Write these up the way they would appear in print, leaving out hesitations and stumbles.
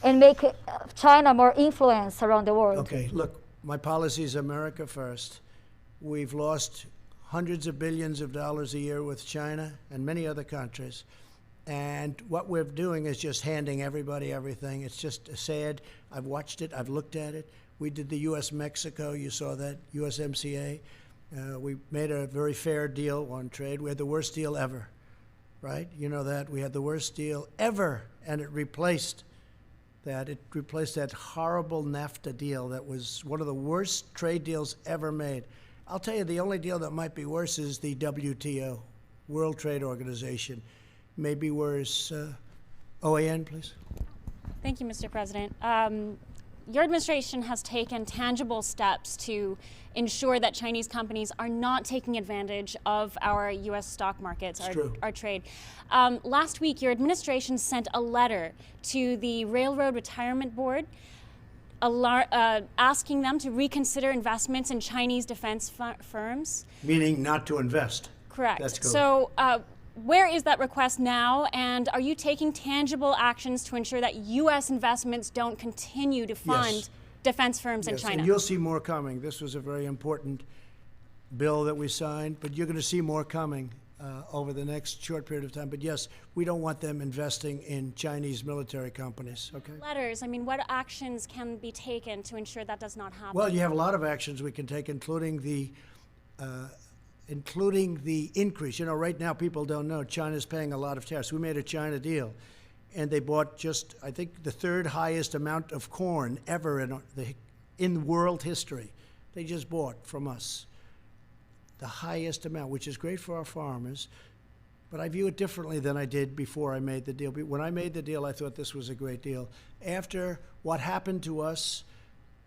and make China more influence around the world? Okay, look, my policy is America first. We've lost hundreds of billions of dollars a year with China and many other countries. And what we're doing is just handing everybody everything. It's just sad. I've watched it. I've looked at it. We did the U.S.-Mexico. You saw that, USMCA. We made a very fair deal on trade. We had the worst deal ever, right? You know that. We had the worst deal ever, and it replaced that. It replaced that horrible NAFTA deal that was one of the worst trade deals ever made. I'll tell you, the only deal that might be worse is the WTO, World Trade Organization. Maybe worse. OAN, please. Thank you, Mr. President. Your administration has taken tangible steps to ensure that Chinese companies are not taking advantage of our U.S. stock markets, our trade. Last week, your administration sent a letter to the Railroad Retirement Board asking them to reconsider investments in Chinese defense firms. Meaning not to invest. Correct. That's good. So where is that request now, and are you taking tangible actions to ensure that U.S. investments don't continue to fund defense firms in China? And you'll see more coming. This was a very important bill that we signed, but you're going to see more coming over the next short period of time. But yes, we don't want them investing in Chinese military companies, okay? Letters, I mean, what actions can be taken to ensure that does not happen? Well, you have a lot of actions we can take, including the increase. You know, right now people don't know China's paying a lot of tariffs. We made a China deal, and they bought just, I think, the third highest amount of corn ever in world history. They just bought from us the highest amount, which is great for our farmers. But I view it differently than I did before I made the deal. When I made the deal, I thought this was a great deal. After what happened to us,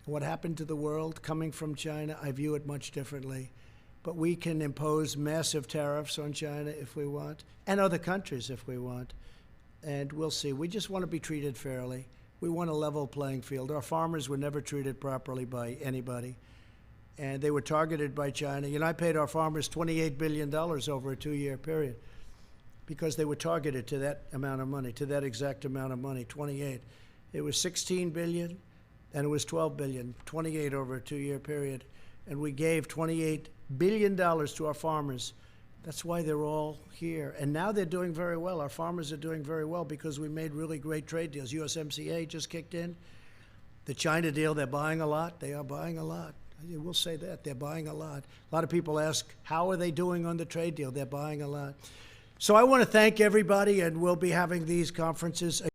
what happened to the world coming from China, I view it much differently. But we can impose massive tariffs on China if we want, and other countries if we want. And we'll see. We just want to be treated fairly. We want a level playing field. Our farmers were never treated properly by anybody, and they were targeted by China. You know, I paid our farmers $28 billion over a 2-year period because they were targeted to that amount of money, to that exact amount of money, 28. It was 16 billion, and it was 12 billion, 28 over a 2-year period. And we gave $28 billion to our farmers. That's why they're all here. And now they're doing very well. Our farmers are doing very well because we made really great trade deals. USMCA just kicked in. The China deal, they're buying a lot. They are buying a lot. We'll say that. They're buying a lot. A lot of people ask, how are they doing on the trade deal? They're buying a lot. So I want to thank everybody, and we'll be having these conferences